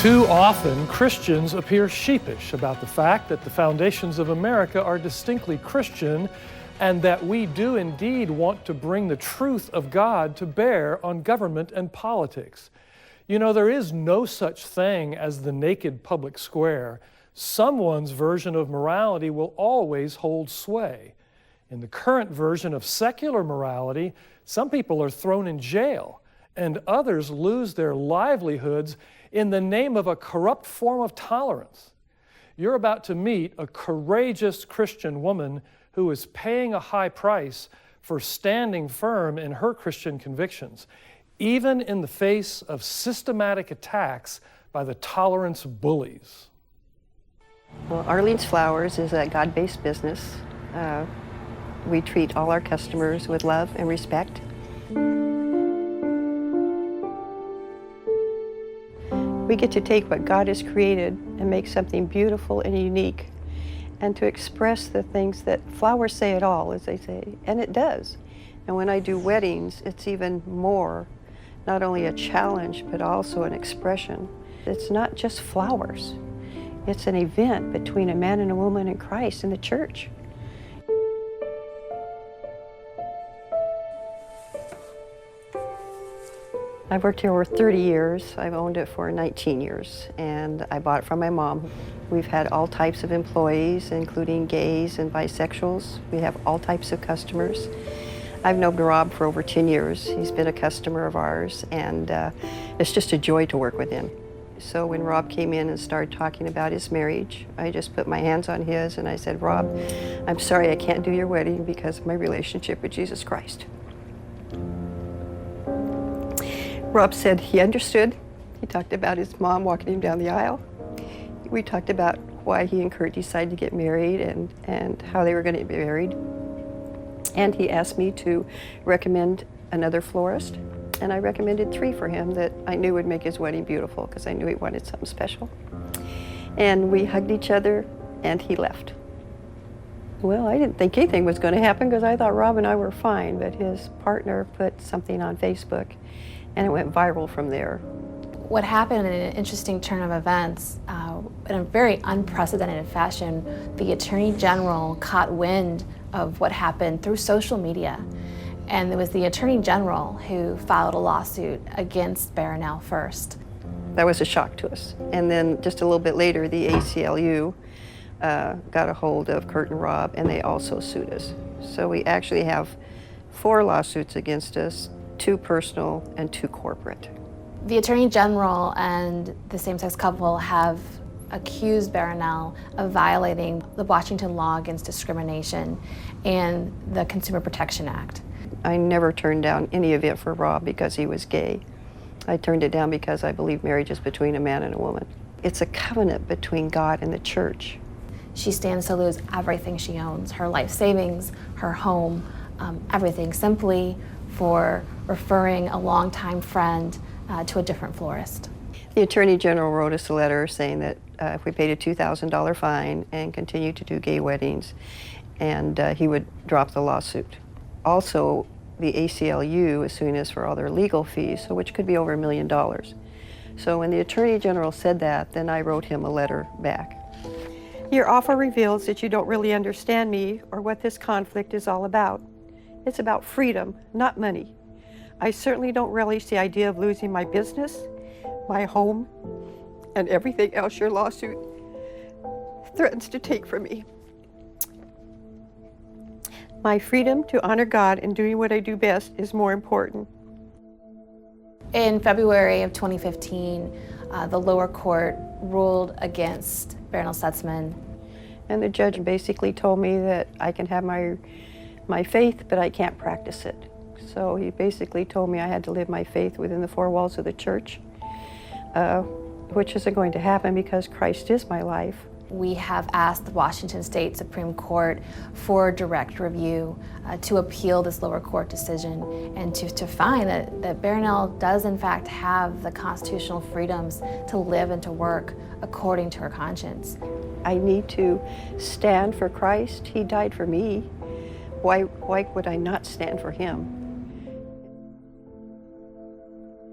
Too often, Christians appear sheepish about the fact that the foundations of America are distinctly Christian and that we do indeed want to bring the truth of God to bear on government and politics. You know, there is no such thing as the naked public square. Someone's version of morality will always hold sway. In the current version of secular morality, some people are thrown in jail and others lose their livelihoods in the name of a corrupt form of tolerance. You're about to meet a courageous Christian woman who is paying a high price for standing firm in her Christian convictions, even in the face of systematic attacks by the tolerance bullies. Well, Arlene's Flowers is a God-based business. We treat all our customers with love and respect. We get to take what God has created and make something beautiful and unique, and to express the things that flowers say it all, as they say, and it does. And when I do weddings, it's even more, not only a challenge, but also an expression. It's not just flowers. It's an event between a man and a woman in Christ in the church. I've worked here over 30 years. I've owned it for 19 years, and I bought it from my mom. We've had all types of employees, including gays and bisexuals. We have all types of customers. I've known Rob for over 10 years. He's been a customer of ours, and it's just a joy to work with him. So when Rob came in and started talking about his marriage, I just put my hands on his and I said, Rob, I'm sorry I can't do your wedding because of my relationship with Jesus Christ. Rob said he understood. He talked about his mom walking him down the aisle. We talked about why he and Kurt decided to get married and how they were going to be married. And he asked me to recommend another florist, and I recommended 3 for him that I knew would make his wedding beautiful because I knew he wanted something special. And we hugged each other, and he left. Well, I didn't think anything was going to happen because I thought Rob and I were fine, but his partner put something on Facebook, and it went viral from there. What happened in an interesting turn of events, in a very unprecedented fashion, the Attorney General caught wind of what happened through social media. And it was the Attorney General who filed a lawsuit against Barronelle first. That was a shock to us. And then just a little bit later, the ACLU got a hold of Kurt and Rob, and they also sued us. So we actually have 4 lawsuits against us, 2 personal and 2 corporate. The Attorney General and the same-sex couple have accused Barronelle of violating the Washington law against discrimination and the Consumer Protection Act. I never turned down any event for Rob because he was gay. I turned it down because I believe marriage is between a man and a woman. It's a covenant between God and the church. She stands to lose everything she owns, her life savings, her home, everything, simply for referring a longtime friend to a different florist. The Attorney General wrote us a letter saying that if we paid a $2,000 fine and continued to do gay weddings, and he would drop the lawsuit. Also, the ACLU is suing us for all their legal fees, so which could be over $1 million. So when the Attorney General said that, then I wrote him a letter back. Your offer reveals that you don't really understand me or what this conflict is all about. It's about freedom, not money. I certainly don't relish the idea of losing my business, my home, and everything else your lawsuit threatens to take from me. My freedom to honor God and doing what I do best is more important. In February of 2015, the lower court ruled against Barronelle Stutzman. And the judge basically told me that I can have my faith, but I can't practice it. So he basically told me I had to live my faith within the 4 walls of the church, which isn't going to happen because Christ is my life. We have asked the Washington State Supreme Court for direct review to appeal this lower court decision and to find that Barronelle does in fact have the constitutional freedoms to live and to work according to her conscience. I need to stand for Christ. He died for me. Why would I not stand for him?